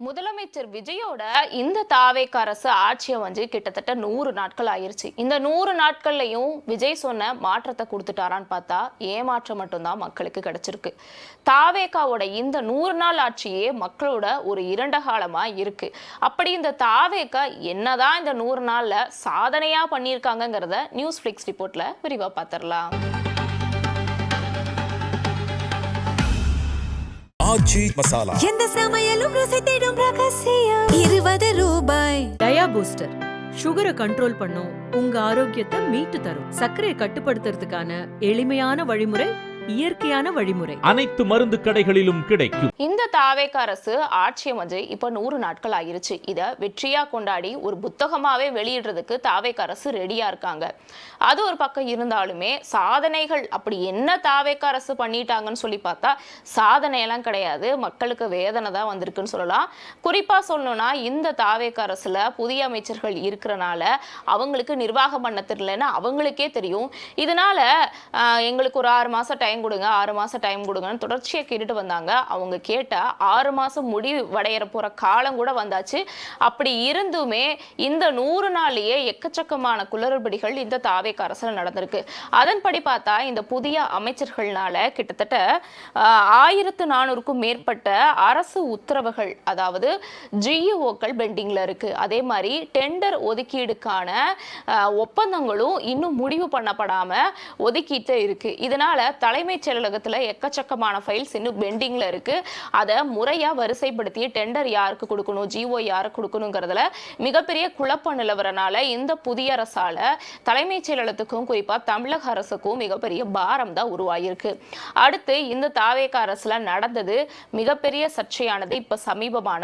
முதலமைச்சர் விஜயோட இந்த தாவேக அரசு ஆட்சியை வந்து கிட்டத்தட்ட 100 நாட்கள் ஆயிருச்சு. இந்த 100 நாட்கள்லையும் விஜய் சொன்ன மாற்றத்தை கொடுத்துட்டாரான்னு பார்த்தா ஏமாற்றம் மட்டும்தான் மக்களுக்கு கிடைச்சிருக்கு. தாவேகாவோட இந்த 100 நாள் ஆட்சியே மக்களோட ஒரு இரண்ட காலமா இருக்கு. அப்படி இந்த தாவேகா என்னதான் இந்த 100 நாள்ல சாதனையா பண்ணியிருக்காங்கிறத நியூஸ் ஃபிளிக்ஸ் ரிப்போர்ட்ல விரிவா பார்த்திடலாம். ஆச்சி மசாலா எந்த சமையலும் ருசி தேடும் ரகசியம் 20 ரூபாய். டயா பூஸ்டர் சுகரை கண்ட்ரோல் பண்ணும், உங்க ஆரோக்கியத்தை மீட்டு தரும். சர்க்கரையை கட்டுப்படுத்துறதுக்கான எளிமையான வழிமுறை, இயற்கையான வழிமுறை. அனைத்து மருந்து கடைகளிலும் கிடைக்கும். இந்த தாவேக அரசு ஆட்சியை வந்து இப்ப 100 நாட்கள் ஆயிருச்சு. இத வெற்றியா கொண்டாடி ஒரு புத்தகமாவே வெளியிடுறதுக்கு தாவேக அரசு ரெடியா இருக்காங்க. அது ஒரு பக்கம் இருந்தாலுமே சாதனைகள் அப்படி என்ன தாவேக அரசு பண்ணிட்டாங்கன்னு சொல்லி பார்த்தா சாதனையெல்லாம் கிடையாது, மக்களுக்கு வேதனை தான் வந்திருக்குன்னு சொல்லலாம். குறிப்பா சொல்லணும்னா இந்த தாவேக அரசுல புதிய அமைச்சர்கள் இருக்கிறனால அவங்களுக்கு நிர்வாகம் பண்ண தெரியலன்னு அவங்களுக்கே தெரியும். இதனால எங்களுக்கு ஒரு 6 மாசம் டைம் கொடுங்க, 6 மாசம் டைம் கொடுங்கன்னு தொடர்ச்சியாக கேட்டுட்டு வந்தாங்க. அவங்க கேட்ட 6 மாசம் முடிவடைகிற போற காலம் கூட வந்தாச்சு. அப்படி இருந்துமே இந்த 100 நாள்லயே எக்கச்சக்கமான குளறுபடிகள் இந்த தாவேக அரசுல நடந்திருக்கு. அதன்படி பார்த்தா இந்த புதிய அமைச்சர்கள்னால கிட்டத்தட்ட 1400க்கும் மேற்பட்ட அரசு உத்தரவுகள், அதாவது ஜியூஓக்கள் பெண்டிங்ல இருக்கு. அதே மாதிரி டெண்டர் ஒதுக்கீடுக்கான ஒப்பந்தங்களும் இன்னும் முடிவு பண்ணப்படாம ஒதுக்கிட்டு இருக்கு. இதனால தலைமைச் செயலகத்துல எக்கச்சக்கமான ஃபைல்ஸ் இன்னும் பெண்டிங்ல இருக்கு. அதை முறையா வரிசைப்படுத்தி டெண்டர் யாருக்கு கொடுக்கணும், ஜிஓ யாருக்கு கொடுக்கணுங்கிறதுல மிகப்பெரிய குழப்ப நிலவரனால இந்த புதிய அரசால தலைமைச் செயலகத்துக்கும் குறிப்பா தமிழக அரசுக்கும் மிகப்பெரிய பாரம் தான் உருவாயிருக்கு. அடுத்து இந்த தாவேக அரசுல நடந்தது மிகப்பெரிய சர்ச்சையானது இப்ப சமீபமான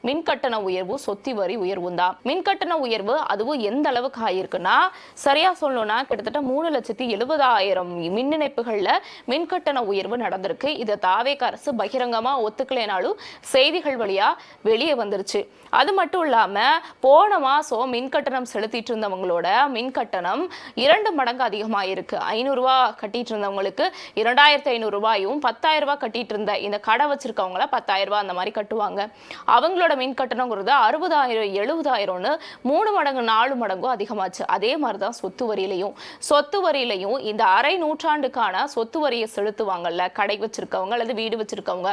மின்கட்டண உயர்வு, சொத்து வரி உயர்வும் தான். மின்கட்டண உயர்வு அதுவும் எந்த அளவுக்கு ஆயிருக்குன்னா, சரியா சொல்லணும்னா கிட்டத்தட்ட 3,70,000 மின் இணைப்புகள்ல மின்கட்டண உயர்வு நடந்திருக்கு. இதை தாவேக அரசு பகிரங்கமா ஒத்துக்கலைனாலும் செய்திகள் வழியா வெளியே வந்துருச்சு. அது மட்டும் இல்லாம போன மாசம் மின்கட்டணம் செலுத்திட்டு இருந்தவங்களோட மின்கட்டணம் 2 மடங்கு அதிகமாயிருக்கு. 500 ரூபாய் கட்டிட்டு இருந்தவங்களுக்கு 2,500 ரூபாயும், 10,000 ரூபாய் கட்டிட்டு இருந்த இந்த கடை வச்சிருக்கவங்கள 10,000 ரூபாய் அந்த மாதிரி கட்டுவாங்க. அவங்களோட மின்கட்டணங்கிறது 60,000 70,000ன்னு 3 மடங்கு 4 மடங்கும் அதிகமாச்சு. அதே மாதிரிதான் சொத்து வரியிலையும் இந்த அரை நூற்றாண்டுக்கான சொத்து வரியை செலுத்துவாங்கல்ல, கடை வச்சிருக்கவங்க அல்லது வீடு வச்சிருக்கவங்க,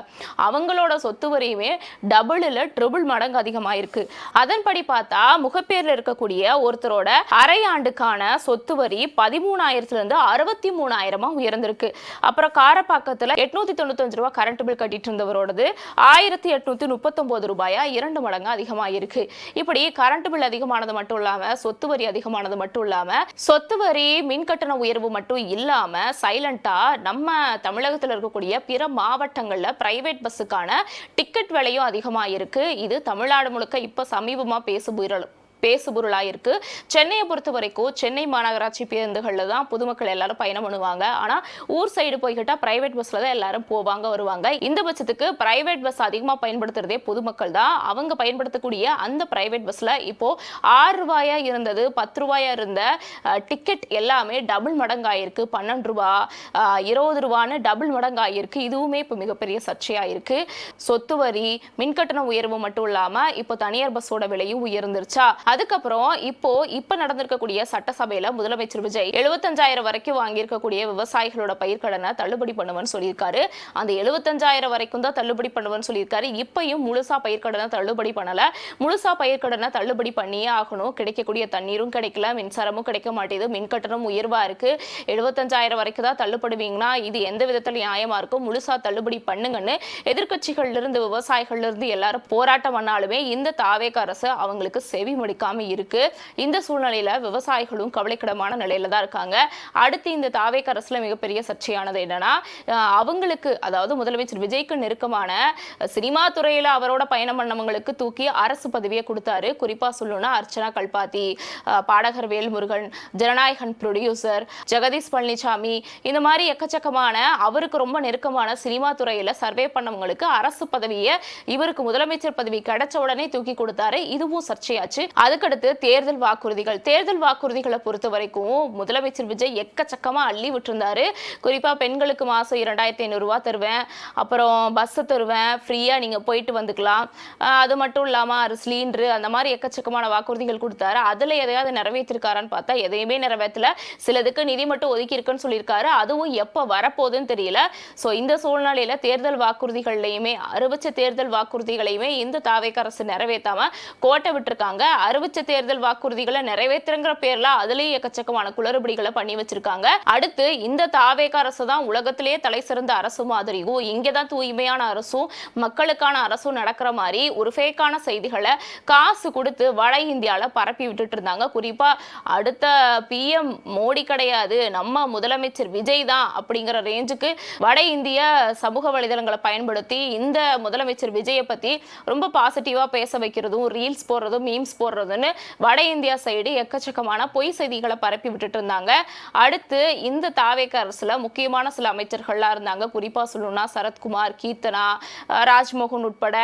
அவங்களோட சொத்து வரியுமே டபுள் இல்ல ட்ரிபிள் மடங்கு அதிகமாயிருக்கு. அதன்படி பார்த்தா முகப்பேர்ல இருக்கக்கூடிய ஒருத்தரோட அரை ஆண்டுக்கான சொத்து வரி 13,000 இருந்து 63,000 உயர்ந்திருக்கு. அப்புறம் காரப்பாக்கத்துல 895 ரூபாய் கரண்ட் பில் கட்டிட்டு இருந்தவரோடது 1,839 ரூபாயா 2 மடங்கு அதிகமாயிருக்கு. இப்படி கரண்ட் பில் அதிகமானது மட்டும் இல்லாம சொத்து வரி அதிகமானது மட்டும் இல்லாம சொத்து வரி மின்கட்டண உயர்வு மட்டும் இல்லாம சைலண்டா நம்ம தமிழகத்தில் இருக்கக்கூடிய பிற மாவட்டங்கள்ல பிரைவேட் பஸ்ஸுக்கான டிக்கெட் விலையும் அதிகமாயிருக்கு. இது தமிழ்நாடு முழுக்க இப்ப சமீபமா பேசுபொருளாயிருக்கு. சென்னையை பொறுத்த வரைக்கும் சென்னை மாநகராட்சி பேருந்துகள்ல தான் பொதுமக்கள் எல்லாரும் பயணம் பண்ணுவாங்க. ஆனா ஊர் சைடு போய்கிட்டா பிரைவேட் பஸ்ல தான் எல்லாரும் போவாங்க வருவாங்க. இந்த பட்சத்துக்கு பிரைவேட் பஸ் அதிகமா பயன்படுத்துறதே பொதுமக்கள் தான். அவங்க பயன்படுத்தக்கூடிய அந்த பிரைவேட் பஸ்ல இப்போ 6 ரூபாயா இருந்தது 10 ரூபாயா இருந்த டிக்கெட் எல்லாமே டபுள் மடங்காயிருக்கு. 12 ரூபாய் 20 ரூபான்னு டபுள் மடங்காயிருக்கு. இதுவுமே இப்போ மிகப்பெரிய சர்ச்சையாயிருக்கு. சொத்து வரி மின்கட்டண உயர்வு மட்டும் இல்லாம இப்போ தனியார் பஸ்ஸோட விலையும் உயர்ந்துருச்சா. அதுக்கப்புறம் இப்ப நடந்திருக்கக்கூடிய சட்டசபையில முதலமைச்சர் விஜய் 75,000 வரைக்கும் வாங்கியிருக்கக்கூடிய விவசாயிகளோட பயிர்க்கடனை தள்ளுபடி பண்ணுவேன்னு சொல்லியிருக்காரு. அந்த 75,000 வரைக்கும் தான் தள்ளுபடி பண்ணுவேன்னு சொல்லியிருக்காரு. இப்பயும் முழுசா பயிர்க்கடனை தள்ளுபடி பண்ணல. முழுசா பயிர்க்கடனை தள்ளுபடி பண்ணியே ஆகணும். கிடைக்கக்கூடிய தண்ணீரும் கிடைக்கல, மின்சாரமும் கிடைக்க மாட்டேது, மின்கட்டணம் உயர்வா இருக்கு. 75,000 வரைக்கும் தான் தள்ளுபடுவீங்கன்னா இது எந்த விதத்தில் நியாயமா இருக்கும், முழுசா தள்ளுபடி பண்ணுங்கன்னு எதிர்கட்சிகள்ல இருந்து விவசாயிகள்ல இருந்து எல்லாரும் போராட்டம் பண்ணாலுமே இந்த தாவேக அரசு அவங்களுக்கு செவி மடிக்காம இருக்கு. இந்த சூழ்நிலையில விவசாயிகளும் கவலைக்கிடமான நிலையில தான் இருக்காங்க. அடுத்து இந்த தாவேக அரசுல மிகப்பெரிய சர்ச்சையானது என்னன்னா, அவங்களுக்கு அதாவது முதலமைச்சர் விஜய்க்கு நெருக்கமான சினிமா துறையில அவரோட பயணம் பண்ணவங்களுக்கு தூக்கி அரசு பதவியை கொடுத்தாரு. குறிப்பா சொல்லணும்னா அர்ச்சனா கல்பாத்தி, பாடகர் வேல்முருகன், ஜனநாயகன் ப்ரொடியூசர் ஜெகதீஷ் பழனிசாமி, இந்த மாதிரி எக்கச்சக்கமான அவருக்கு ரொம்ப நெருக்கமான சினிமா துறையில சர்வே பண்ணவங்களுக்கு அரசு பதவியை இவருக்கு முதலமைச்சர் பதவி கிடைச்ச உடனே தூக்கி கொடுத்தாரு. இதுவும் சர்ச்சையாச்சு. அதுக்கடுத்து தேர்தல் வாக்குறுதிகளை பொறுத்த வரைக்கும் முதலமைச்சர் விஜய் எக்கச்சக்கமா அள்ளி விட்டுருந்தாரு. குறிப்பா பெண்களுக்கு மாசம் 2500 ரூபாய் தருவேன், அப்புறம் பஸ் தருவேன், ஃப்ரீயா நீங்க போயிட்டு வந்துக்கலாம், அது மட்டும் இல்லாம சிலிண்டர், அந்த மாதிரி எக்கச்சக்கமான வாக்குறுதிகள் கொடுத்தாரு. அதுல எதையாவது நிறைவேற்றிருக்காரான்னு பார்த்தா எதையுமே நிறைவேற்றல. சிலதுக்கு நிதி மட்டும் ஒதுக்கி இருக்குன்னு சொல்லியிருக்காரு. அதுவும் எப்ப வரப்போகுதுன்னு தெரியல. சோ இந்த சூழ்நிலையில தேர்தல் வாக்குறுதிகளையுமே அறிவிச்ச தேர்தல் வாக்குறுதிகளையுமே இந்த தாவேக அரசு நிறைவேற்றாம கோட்டை விட்டுருக்காங்க. அறிவிச்ச தேர்தல் வாக்குறுதிகளை நிறைவேற்றுங்கிற பேர்ல அதுலயும் எக்கச்சக்கமான குளறுபடிகளை பண்ணி வச்சிருக்காங்க. அடுத்து இந்த தாவேக அரசு தான் உலகத்திலேயே தலை சிறந்த அரசு மாதிரியும், இங்கதான் தூய்மையான அரசும் மக்களுக்கான அரசும் நடக்கிற மாதிரி ஒரு ஃபேக்கான செய்திகளை காசு கொடுத்து வட இந்தியால பரப்பி விட்டுட்டு இருந்தாங்க. குறிப்பா அடுத்த PM மோடி கிடையாது, நம்ம முதலமைச்சர் விஜய் தான் அப்படிங்கிற ரேஞ்சுக்கு வட இந்திய சமூக வலைதளங்களை பயன்படுத்தி இந்த முதலமைச்சர் விஜயை பத்தி ரொம்ப பாசிட்டிவா பேச வைக்கிறதும், ரீல்ஸ் போடுறதும், மீம்ஸ் போடுறதுன்னு வட இந்தியா சைடு எக்கச்சக்கமான பொய் செய்திகளை பரப்பி விட்டுட்டு இருந்தாங்க. அடுத்து இந்த தாவேக அரசுல முக்கியமான சில அமைச்சர்கள்லாம் இருந்தாங்க. குறிப்பா சொல்லணும்னா சரத்குமார், கீர்த்தனா, ராஜ்மோகன் உட்பட,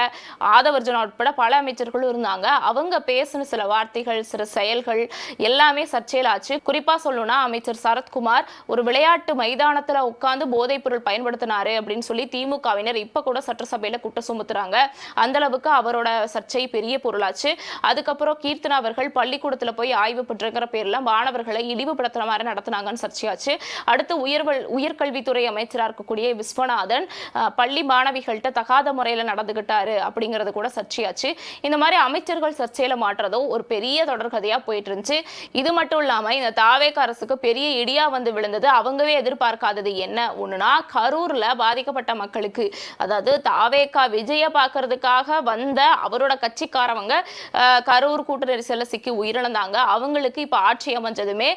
ஆதவர்ஜனா உட்பட பல அமைச்சர்களும் இருந்தாங்க. அவங்க பேசின சில வார்த்தைகள், சில செயல்கள் எல்லாமே சர்ச்சையில் ஆச்சு. குறிப்பா சொல்லணும்னா அமைச்சர் சரத்குமார் ஒரு விளையாட்டு மைதானத்துல உட்கார்ந்து போதைப் பொருள் பயன்படுத்தினாரு அப்படின்னு சொல்லி திமுகவினர் இப்ப கூட சட்டசபையில குற்றம் சுமத்துறாங்க. அந்த அளவுக்கு அவரோட சர்ச்சை பெரிய பொருளாச்சு. அதுக்கப்புறம் கீர்த்தனா அவர்கள் பள்ளிக்கூடத்துல போய் ஆய்வு பண்றங்கிற பேர்ல மாணவர்களை இழிவுபடுத்துற மாதிரி நடத்தினாங்கன்னு சர்ச்சையாச்சு. அடுத்து உயர்கல்வித்துறை அமைச்சராக இருக்கக்கூடிய விஸ்வநாதன் பள்ளி மாணவிகள்கிட்ட தகாத முறையில நடந்துகிட்டாரு அப்படிங்கிறது கூட சர்ச்சையாச்சு. இந்த மாதிரி அமைச்சர்கள் சர்ச்சையில மாற்றதும் ஒரு பெரிய தொடர்கதையா போயிட்டு இருந்துச்சு. இது மட்டும் இல்லாம இந்த தாவேக அரசுக்கு பெரிய இடியா வந்து விழுந்தது. அவங்கவே எதிர்பார்க்காதது என்ன ஒண்ணுனா, கரூர்ல பாதிக்கப்பட்ட மக்களுக்கு, அதாவது தாவேக விஜய பார்க்கறதுக்காக வந்த அவரோட கட்சிக்காரவங்க கரூர் கூட்ட நெரிசல்ல சிக்கி உயிரிழந்தாங்க. அவங்களுக்கு இப்ப ஆட்சி அமைஞ்சதுமே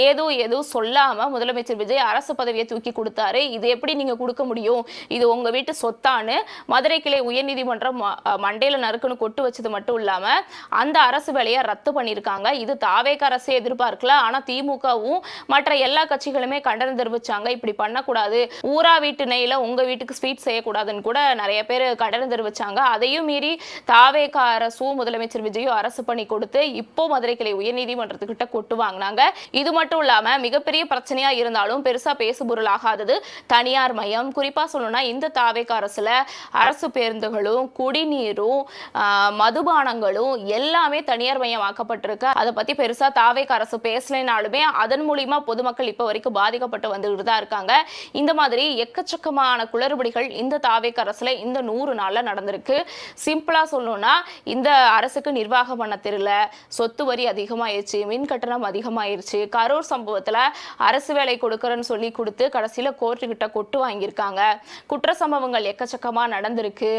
ஏதோ சொல்லாம முதலமைச்சர் விஜய் அரசு பதவியை தூக்கி கொடுத்தாரு. இது எப்படி நீங்க கொடுக்க முடியும், இது உங்க வீட்டு சொத்தான்னு மதுரை கிளை உயர்நீதிமன்றம் மண்டையில நறுக்குன்னு கொட்டு வச்சது மட்டும் இல்லாம அந்த அரசு வேலையை ரத்து பண்ணிருக்காங்க. இது தாவேக அரசே எதிர்பார்க்கல. ஆனா திமுகவும் மற்ற எல்லா கட்சிகளுமே கண்டனம் தெரிவிச்சாங்க. இப்படி பண்ணக்கூடாது, ஊரா வீட்டு நெய்ல உங்க வீட்டுக்கு ஸ்வீட் செய்யக்கூடாதுன்னு கூட நிறைய பேர் கண்டனம் தெரிவிச்சாங்க. அதையும் மீறி தாவேக அரசும் முதலமைச்சர் விஜயும் அரசு பண்ணி கொடுத்து இப்போ மதுரை கிளை உயர்நீதிமன்றத்துக்கிட்ட கொட்டு வாங்கினாங்க. இது மட்டும் இல்லாம மிகப்பெரிய பிரச்சனையா இருந்தாலும் பெருசா பேசுபொருள் ஆகாதது தனியார் மயம். குறிப்பா சொல்லணும்னா இந்த தாவேக அரசுல அரசு பேருந்துகளும் குடிநீரும் மதுபானங்களும் எல்லாமே தனியார் மயம் ஆக்கப்பட்டிருக்கு. அதை பத்தி பெருசா தாவேக அரசு பேசலைனாலுமே அதன் மூலியமா பொதுமக்கள் இப்ப வரைக்கும் பாதிக்கப்பட்டு வந்துட்டு தான் இருக்காங்க. இந்த மாதிரி எக்கச்சக்கமான குளறுபடிகள் இந்த தாவேக அரசுல இந்த 100 நாள்ல நடந்திருக்கு. சிம்பிளா சொல்லணும்னா இந்த அரசுக்கு நிர்வாகம் பண்ண தெரியல, சொத்து வரி அதிகமாயிருச்சு, மின் கட்டணம் அதிகமாயிருச்சு, கரூர் சம்பவத்துல அரசு வேலை கொடுக்கறன்னு சொல்லி கொடுத்து கடைசியில கோர்ட்டு கிட்ட கொட்டு வாங்கியிருக்காங்க. குற்ற சம்பவங்கள் எக்கச்சக்கமா நடந்திருக்கு.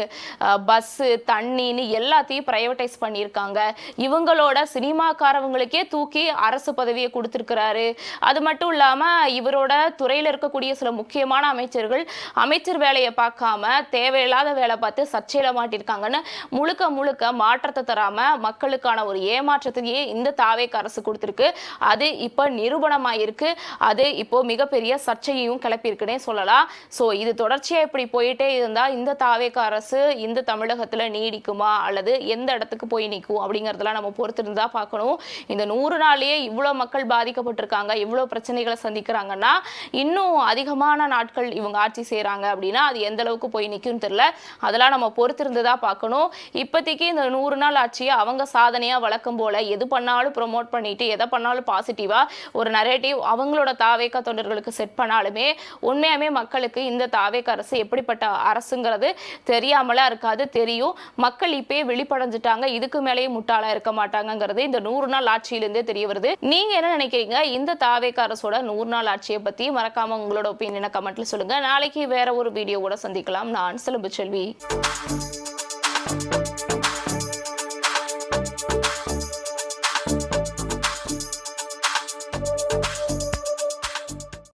பஸ், தண்ணின்னு எல்லாத்தையும் பிரைவேடைஸ் பண்ணியிருக்காங்க. இவங்களோட சினிமாக்காரவங்களுக்கே தூக்கி அரசு பதவியை கொடுத்திருக்கிறாரு. அது மட்டும் இல்லாம இவரோட துறையில இருக்கக்கூடிய சில முக்கியமான அமைச்சர்கள் அமைச்சர் வேலையை பார்க்காம தேவையில்லாத வேலை பார்த்து சர்ச்சையில மாட்டிருக்காங்கன்னு முழுக்க மாற்றத்தை தராம மக்களுக்கான ஒரு ஏமாற்றத்தையே இந்த தாவேக அரசு கொடுத்திருக்கு. அது இப்ப நிரூபணமாயிருக்கு. அது இப்போ மிகப்பெரிய சர்ச்சையையும் கிளப்பியிருக்குன்னே சொல்லலாம். சோ இது தொடர்ச்சியா இப்படி போயிட்டே இருந்தா இந்த தாவேக அரசு இந்த தமிழகத்துல நீடிக்குமா அல்லது எந்த இடத்துக்கு போய் நிற்கும் அப்படிங்கறதெல்லாம் நம்ம பொறுத்திருந்தா பார்க்கணும். இந்த 100 நாள்லயே இவ்வளவு மக்கள் பாதிக்கப்பட்டிருக்காங்க, இவ்வளவு பிரச்சனைகளை சந்திக்கிறாங்கன்னா இன்னும் அதிகமான நாட்கள் இவங்க ஆட்சி செய்யறாங்க அப்படின்னா அது எந்த அளவுக்கு போய் நிற்கும் தெரியல. அதெல்லாம் நம்ம பொறுத்திருந்துதான் பார்க்கணும். இப்போதைக்கு இந்த 100 நாள் ஆட்சியை அவங்க சாதனையா வழக்கம் போல எது பண்ணாலும் ப்ரொமோட் பண்ணிட்டு எதை பண்ணாலும் பாசிட்டிவா ஒரு நரேட்டிவ் அவங்களோட தாவேக தொண்டர்களுக்கு செட் பண்ணாலுமே உண்மையாமே மக்களுக்கு இந்த தாவேக அரசு எப்படிப்பட்ட அரசுங்கிறது தெரியாமலா இருக்காது, தெரியும். மக்கள் இப்பயே வெளிப்படைஞ்சிட்டாங்க. இதுக்கு மேலேயும் முட்டாளா இருக்க மாட்டாங்கிறது இந்த 100 நாள் ஆட்சியிலிருந்தே தெரிய வருது. நீங்க என்ன நினைக்கிறீங்க இந்த தாவேக அரசோட 100 நாள் ஆட்சியை பத்தி? மறக்காம உங்களோட ஒப்பீனியனை கமெண்ட்ல சொல்லுங்க. நாளைக்கு வேற ஒரு வீடியோவோட சந்திக்கலாம். நான் செல்வி.